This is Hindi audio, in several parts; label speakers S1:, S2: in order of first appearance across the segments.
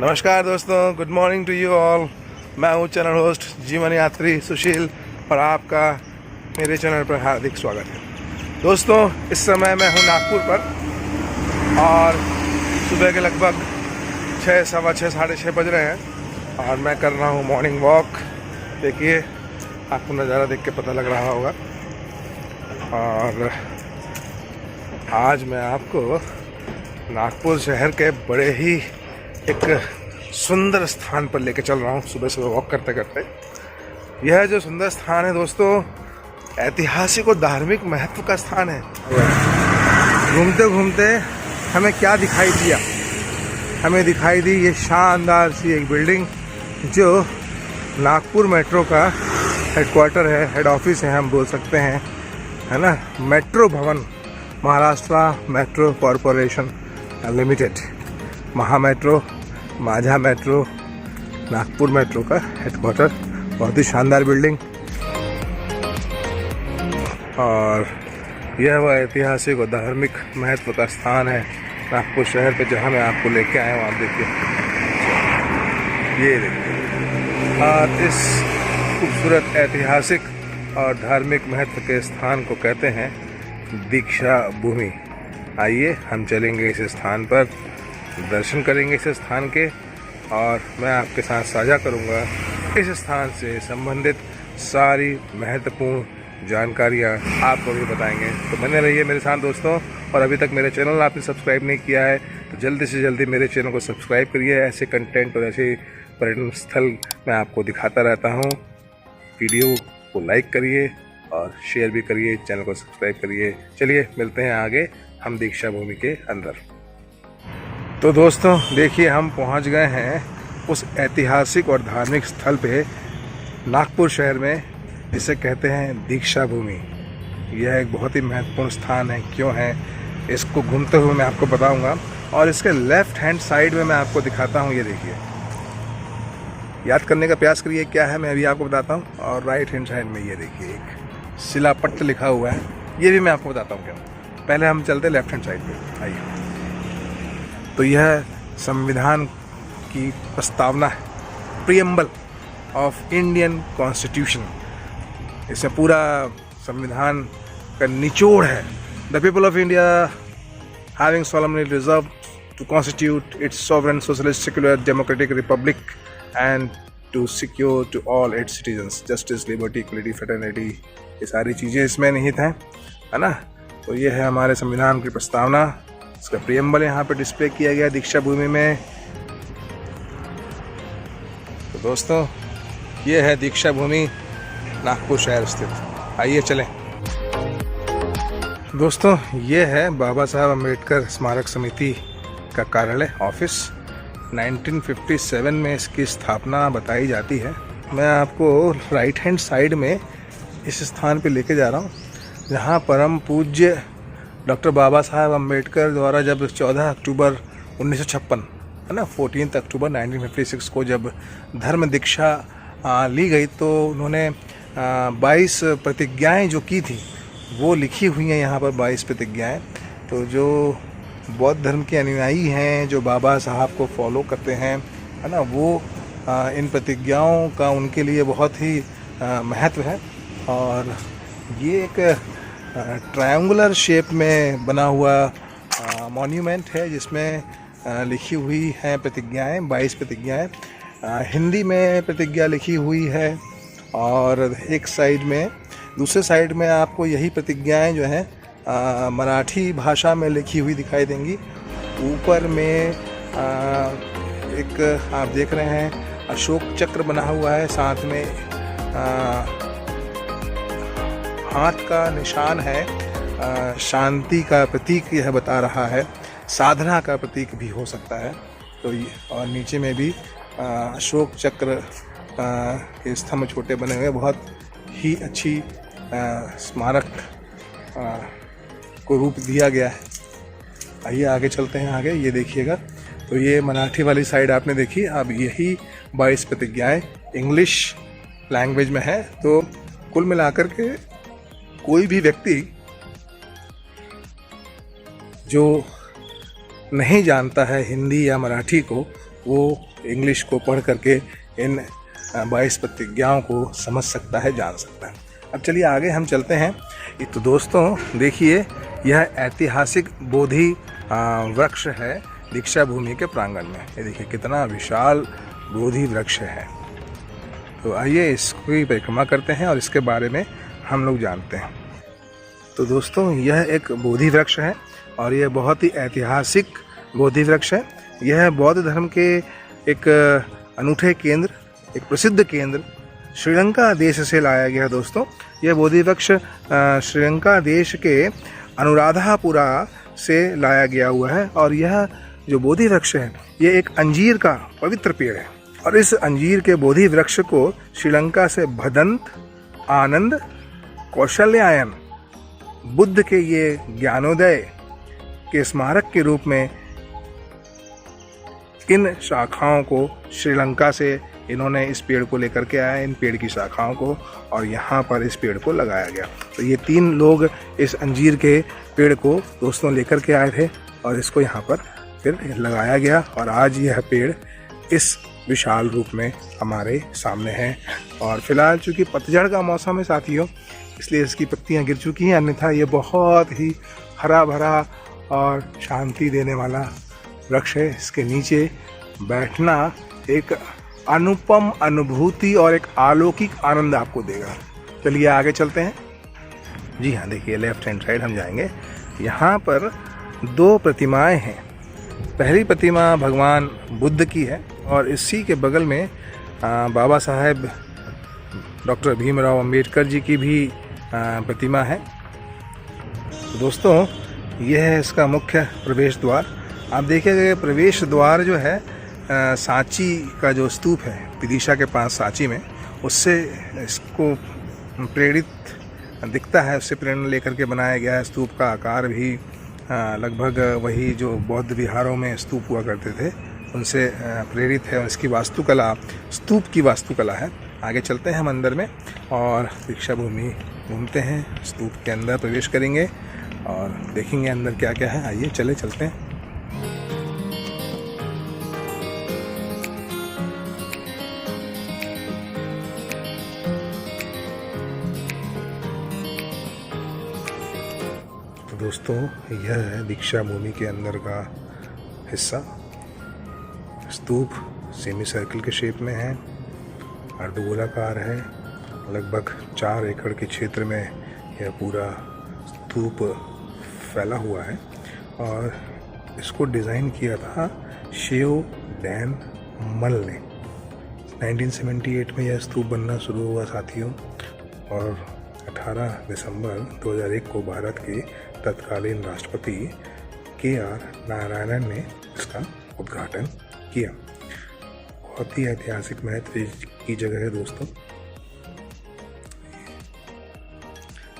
S1: नमस्कार दोस्तों, good morning to you all. मैं हूं चैनल होस्ट जीवन यात्री सुशील और आपका मेरे चैनल पर हार्दिक स्वागत है। दोस्तों, इस समय मैं हूं नागपुर पर और सुबह के लगभग 6, सवा 6, साढ़े 6 बज रहे हैं और मैं कर रहा हूं मॉर्निंग वॉक। देखिए, आपको नज़ारा देख के पता लग रहा होगा। और आज मैं आपको नागपुर शहर के बड़े ही एक सुंदर स्थान पर लेके चल रहा हूँ सुबह सुबह वॉक करते करते। यह जो सुंदर स्थान है दोस्तों, ऐतिहासिक और धार्मिक महत्व का स्थान है। घूमते घूमते हमें क्या दिखाई दिया? हमें दिखाई दी ये शानदार सी एक बिल्डिंग जो नागपुर मेट्रो का हेडक्वार्टर है, हेड ऑफिस है हम बोल सकते हैं, है ना। Metro Bhavan, Maharashtra metro corporation limited, Mahametro, Maza metro, Nagpur metro का हेडक्वार्टर। बहुत ही शानदार बिल्डिंग और यह वह ऐतिहासिक और धार्मिक महत्व का स्थान है नागपुर शहर पे, जहाँ मैं आपको लेके आया हूँ। आप देखिए, ये देखिए। और इस खूबसूरत ऐतिहासिक और धार्मिक महत्व के स्थान को कहते हैं दीक्षा भूमि। आइए हम चलेंगे इस स्थान पर, दर्शन करेंगे इस स्थान के और मैं आपके साथ साझा करूंगा इस स्थान से संबंधित सारी महत्वपूर्ण जानकारियां आपको भी बताएंगे। तो बने रहिए मेरे साथ दोस्तों। और अभी तक मेरे चैनल आपने सब्सक्राइब नहीं किया है तो जल्दी से जल्दी मेरे चैनल को सब्सक्राइब करिए। ऐसे कंटेंट और ऐसे पर्यटन स्थल मैं आपको दिखाता रहता हूँ। वीडियो को लाइक करिए और शेयर भी करिए, चैनल को सब्सक्राइब करिए। चलिए मिलते हैं आगे हम दीक्षा भूमि के अंदर। तो दोस्तों देखिए, हम पहुंच गए हैं उस ऐतिहासिक और धार्मिक स्थल पे नागपुर शहर में, जिसे कहते हैं दीक्षा भूमि। यह एक बहुत ही महत्वपूर्ण स्थान है। क्यों है, इसको घूमते हुए मैं आपको बताऊंगा। और इसके लेफ्ट हैंड साइड में मैं आपको दिखाता हूं। ये देखिए, याद करने का प्रयास करिए क्या है, मैं अभी आपको बताता हूँ। और राइट हैंड साइड में ये देखिए एक शिलापट्ट लिखा हुआ है, ये भी मैं आपको बताता हूँ क्या। पहले हम चलते लेफ्ट हैंड साइड पे, आइए। तो यह संविधान की प्रस्तावना है, प्रीएम्बल ऑफ इंडियन कॉन्स्टिट्यूशन। इसमें पूरा संविधान का निचोड़ है। The people of India having solemnly resolved to constitute its sovereign socialist secular democratic republic and to secure to all its citizens justice, liberty, equality, fraternity। ये सारी चीज़ें इसमें निहित हैं, है ना। तो ये है हमारे संविधान की प्रस्तावना। इसका प्रीएम्बल यहाँ पे डिस्प्ले किया गया दीक्षा भूमि में। तो दोस्तों, ये है दीक्षा भूमि, नागपुर शहर स्थित। आइए चलें। दोस्तों, ये है बाबा साहब अम्बेडकर स्मारक समिति का कार्यालय, ऑफिस। 1957 में इसकी स्थापना बताई जाती है। मैं आपको राइट हैंड साइड में इस स्थान पे लेके जा रहा हूँ, जहाँ परम पूज्य डॉक्टर बाबा साहब अम्बेडकर द्वारा जब 14 अक्टूबर 1956, है ना, 14 अक्टूबर 1956 को जब धर्म दीक्षा ली गई, तो उन्होंने 22 प्रतिज्ञाएं जो की थी वो लिखी हुई हैं यहाँ पर, 22 प्रतिज्ञाएं। तो जो बौद्ध धर्म के अनुयायी हैं, जो बाबा साहब को फॉलो करते हैं, है ना, वो इन प्रतिज्ञाओं का उनके लिए बहुत ही महत्व है। और ये एक ट्रायंगुलर शेप में बना हुआ मॉन्यूमेंट है, जिसमें लिखी हुई हैं प्रतिज्ञाएं, 22 प्रतिज्ञाएं। हिंदी में प्रतिज्ञा लिखी हुई है और एक साइड में, दूसरे साइड में आपको यही प्रतिज्ञाएं जो हैं मराठी भाषा में लिखी हुई दिखाई देंगी। ऊपर में एक आप देख रहे हैं अशोक चक्र बना हुआ है, साथ में हाथ का निशान है, शांति का प्रतीक यह बता रहा है, साधना का प्रतीक भी हो सकता है। तो और नीचे में भी अशोक चक्र के स्तंभ छोटे बने हुए, बहुत ही अच्छी स्मारक को रूप दिया गया है। आइए आगे चलते हैं आगे। ये देखिएगा, तो ये मराठी वाली साइड आपने देखी। अब यही 22 प्रतिज्ञाएं इंग्लिश लैंग्वेज में है। तो कुल मिलाकर के कोई भी व्यक्ति जो नहीं जानता है हिंदी या मराठी को, वो इंग्लिश को पढ़ करके इन 22 प्रतिज्ञाओं को समझ सकता है, जान सकता है। अब चलिए आगे हम चलते हैं। तो दोस्तों देखिए, यह ऐतिहासिक बोधि वृक्ष है दीक्षा भूमि के प्रांगण में। ये देखिए कितना विशाल बोधि वृक्ष है। तो आइए इसकी परिक्रमा करते हैं और इसके बारे में हम लोग जानते हैं। तो दोस्तों यह एक बोधि वृक्ष है और यह बहुत ही ऐतिहासिक बोधि वृक्ष है। यह बौद्ध धर्म के एक अनूठे केंद्र, एक प्रसिद्ध केंद्र श्रीलंका देश से लाया गया है। दोस्तों यह बोधि वृक्ष श्रीलंका देश के अनुराधापुरा से लाया गया हुआ है और यह जो बोधि वृक्ष है ये एक अंजीर का पवित्र पेड़ है। और इस अंजीर के बोधि वृक्ष को श्रीलंका से भदंत, आनंद, कौशल्यायन बुद्ध के ये ज्ञानोदय के स्मारक के रूप में इन शाखाओं को श्रीलंका से इन्होंने इस पेड़ को लेकर के आया, इन पेड़ की शाखाओं को, और यहाँ पर इस पेड़ को लगाया गया। तो ये 3 लोग इस अंजीर के पेड़ को दोस्तों लेकर के आए थे और इसको यहाँ पर फिर लगाया गया और आज यह पेड़ इस विशाल रूप में हमारे सामने है। और फिलहाल चूँकि पतझड़ का मौसम है साथियों, इसलिए इसकी पत्तियाँ गिर चुकी हैं, अन्यथा ये बहुत ही हरा भरा और शांति देने वाला वृक्ष है। इसके नीचे बैठना एक अनुपम अनुभूति और एक अलौकिक आनंद आपको देगा। चलिए आगे चलते हैं। जी हाँ, देखिए लेफ्ट हैंड साइड हम जाएंगे। यहाँ पर 2 प्रतिमाएं हैं। पहली प्रतिमा भगवान बुद्ध की है और इसी के बगल में बाबा साहेब डॉक्टर भीमराव अंबेडकर जी की भी प्रतिमा है। तो दोस्तों यह है इसका मुख्य प्रवेश द्वार। आप देखिएगा प्रवेश द्वार जो है सांची का जो स्तूप है विदिशा के पास सांची में, उससे इसको प्रेरित दिखता है, उससे प्रेरणा लेकर के बनाया गया है। स्तूप का आकार भी लगभग वही जो बौद्ध विहारों में स्तूप हुआ करते थे उनसे प्रेरित है। इसकी वास्तुकला स्तूप की वास्तुकला है। आगे चलते हैं हम अंदर में और दीक्षा भूमि घूमते हैं, स्तूप के अंदर प्रवेश करेंगे और देखेंगे अंदर क्या क्या है। आइए चलते हैं। तो दोस्तों यह है दीक्षा भूमि के अंदर का हिस्सा। स्तूप सेमी सर्कल के शेप में है, अर्धगोलाकार है। लगभग 4 एकड़ के क्षेत्र में यह पूरा स्तूप फैला हुआ है और इसको डिज़ाइन किया था शेओ डैन मल ने। 1978 में यह स्तूप बनना शुरू हुआ साथियों और 18 दिसंबर 2001 को भारत के तत्कालीन राष्ट्रपति KR नारायणन ने इसका उद्घाटन किया। बहुत ही ऐतिहासिक महत्व की जगह है दोस्तों।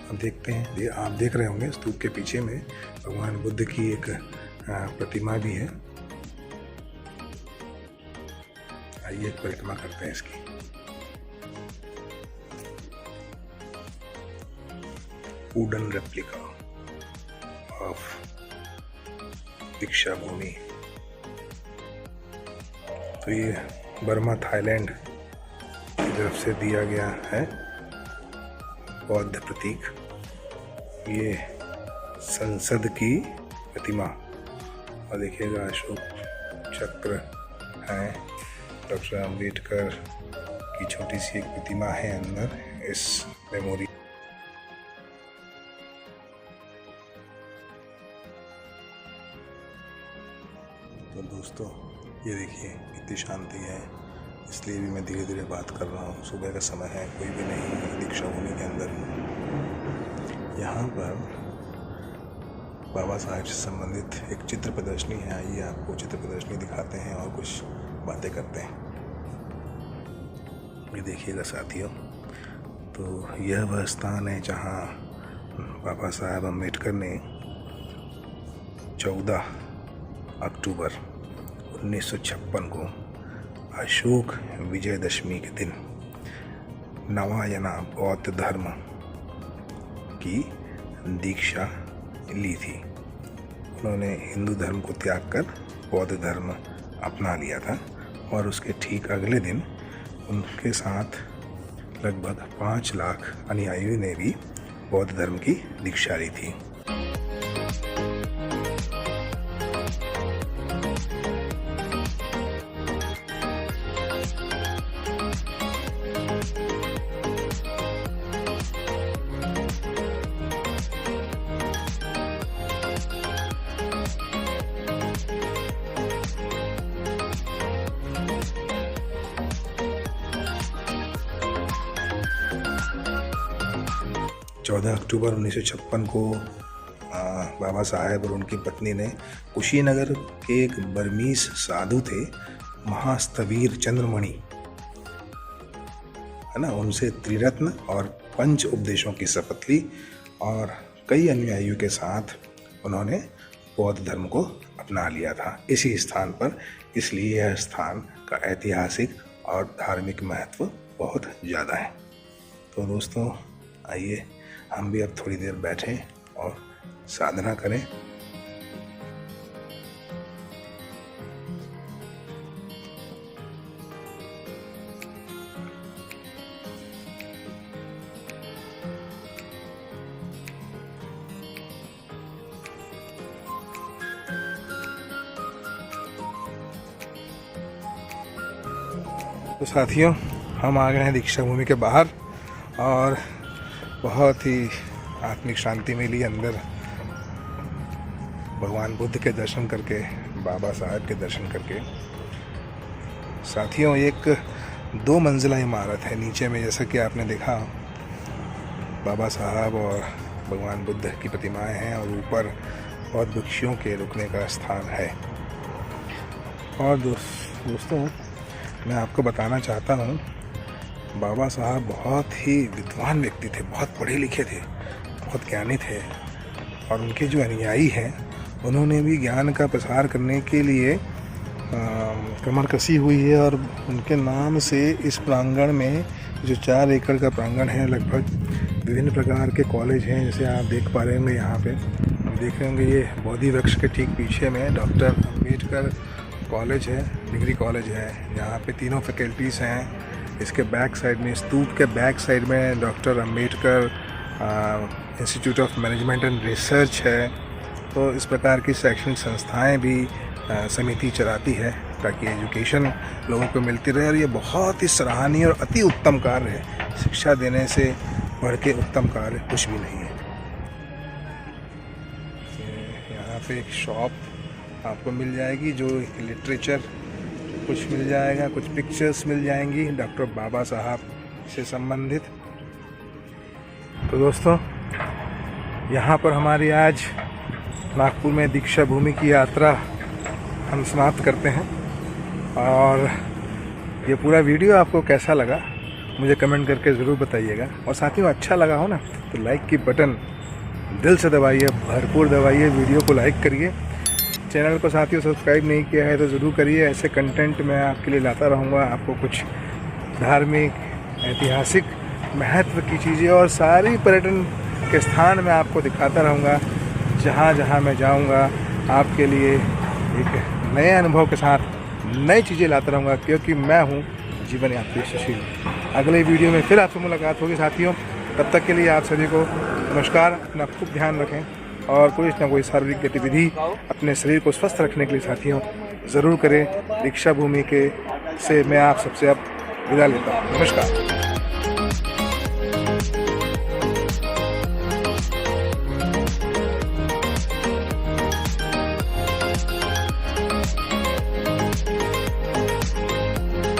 S1: अब देखते हैं, आप देख रहे होंगे स्तूप के पीछे में भगवान बुद्ध की एक प्रतिमा भी है। आइए एक परिक्रमा करते हैं इसकी। वुडन रेप्लिका ऑफ दीक्षा भूमि। तो ये बर्मा थाईलैंड की तरफ से दिया गया है बौद्ध प्रतीक। ये संसद की प्रतिमा और देखिएगा अशोक चक्र है। डॉक्टर अंबेडकर की छोटी सी एक प्रतिमा है अंदर इस मेमोरी। तो दोस्तों ये देखिए कितनी शांति है, इसलिए भी मैं धीरे धीरे बात कर रहा हूँ। सुबह का समय है, कोई भी नहीं है दीक्षा भूमि के अंदर। यहाँ पर बाबा साहेब से संबंधित एक चित्र प्रदर्शनी है। आइए आपको चित्र प्रदर्शनी दिखाते हैं और कुछ बातें करते हैं। ये देखिएगा साथियों, तो यह वह स्थान है जहाँ बाबा साहेब अम्बेडकर ने 14 अक्टूबर 1956 को अशोक विजयदशमी के दिन नवायना बौद्ध धर्म की दीक्षा ली थी। उन्होंने हिंदू धर्म को त्याग कर बौद्ध धर्म अपना लिया था और उसके ठीक अगले दिन उनके साथ लगभग 5 लाख अनुयायियों ने भी बौद्ध धर्म की दीक्षा ली थी। अक्टूबर 1956 को बाबा साहेब और उनकी पत्नी ने कुशीनगर के एक बर्मीज साधु थे, महास्तवीर चंद्रमणि, है ना, उनसे त्रिरत्न और पंच उपदेशों की शपथ ली और कई अनुयायियों के साथ उन्होंने बौद्ध धर्म को अपना लिया था इसी स्थान पर। इसलिए यह स्थान का ऐतिहासिक और धार्मिक महत्व बहुत ज़्यादा है। तो दोस्तों, आइए हम भी अब थोड़ी देर बैठें और साधना करें। तो साथियों, हम आ गए हैं दीक्षा भूमि के बाहर और बहुत ही आत्मिक शांति मिली अंदर भगवान बुद्ध के दर्शन करके, बाबा साहब के दर्शन करके। साथियों, एक 2 मंजिला इमारत है। नीचे में जैसा कि आपने देखा बाबा साहब और भगवान बुद्ध की प्रतिमाएं हैं और ऊपर बौद्ध भिक्षुओं के रुकने का स्थान है। और दोस्तों, मैं आपको बताना चाहता हूँ, बाबा साहब बहुत ही विद्वान व्यक्ति थे, बहुत पढ़े लिखे थे, बहुत ज्ञानी थे और उनके जो अनुयायी हैं उन्होंने भी ज्ञान का प्रसार करने के लिए कमर कसी हुई है और उनके नाम से इस प्रांगण में जो 4 एकड़ का प्रांगण है, लगभग विभिन्न प्रकार के कॉलेज हैं। जैसे आप देख पा रहे होंगे, यहाँ पे आप देख रहे होंगे, ये बोधि वृक्ष के ठीक पीछे में डॉक्टर अम्बेडकर कॉलेज है, डिग्री कॉलेज है। यहाँ पे 3 फैकल्टीज़ हैं। इसके बैक साइड में, स्तूप के बैक साइड में doctor Ambedkar institute of management and research है। तो इस प्रकार की शैक्षणिक संस्थाएं भी समिति चलाती है ताकि एजुकेशन लोगों को मिलती रहे और ये बहुत ही सराहनीय और अति उत्तम कार्य है। शिक्षा देने से बढ़ के उत्तम कार्य कुछ भी नहीं है। यहाँ पे एक शॉप आपको मिल जाएगी जो लिटरेचर कुछ मिल जाएगा, कुछ पिक्चर्स मिल जाएंगी डॉक्टर बाबा साहब से संबंधित। तो दोस्तों, यहाँ पर हमारी आज नागपुर में दीक्षा भूमि की यात्रा हम समाप्त करते हैं। और ये पूरा वीडियो आपको कैसा लगा मुझे कमेंट करके ज़रूर बताइएगा। और साथियों, अच्छा लगा हो ना तो लाइक की बटन दिल से दबाइए, भरपूर दबाइए, वीडियो को लाइक करिए। चैनल को साथियों सब्सक्राइब नहीं किया है तो ज़रूर करिए। ऐसे कंटेंट मैं आपके लिए लाता रहूँगा, आपको कुछ धार्मिक, ऐतिहासिक महत्व की चीज़ें और सारी पर्यटन के स्थान मैं आपको दिखाता रहूँगा। जहाँ जहाँ मैं जाऊँगा आपके लिए एक नए अनुभव के साथ नई चीज़ें लाता रहूँगा, क्योंकि मैं हूँ जीवन यात्री सुशील। अगले वीडियो में फिर आपसे मुलाकात होगी साथियों। तब तक के लिए आप सभी को नमस्कार। अपना खूब ध्यान रखें और कोई ना कोई शारीरिक गतिविधि अपने शरीर को स्वस्थ रखने के लिए साथियों ज़रूर करें। दीक्षा भूमि के से मैं आप सबसे अब विदा लेता हूँ। नमस्कार।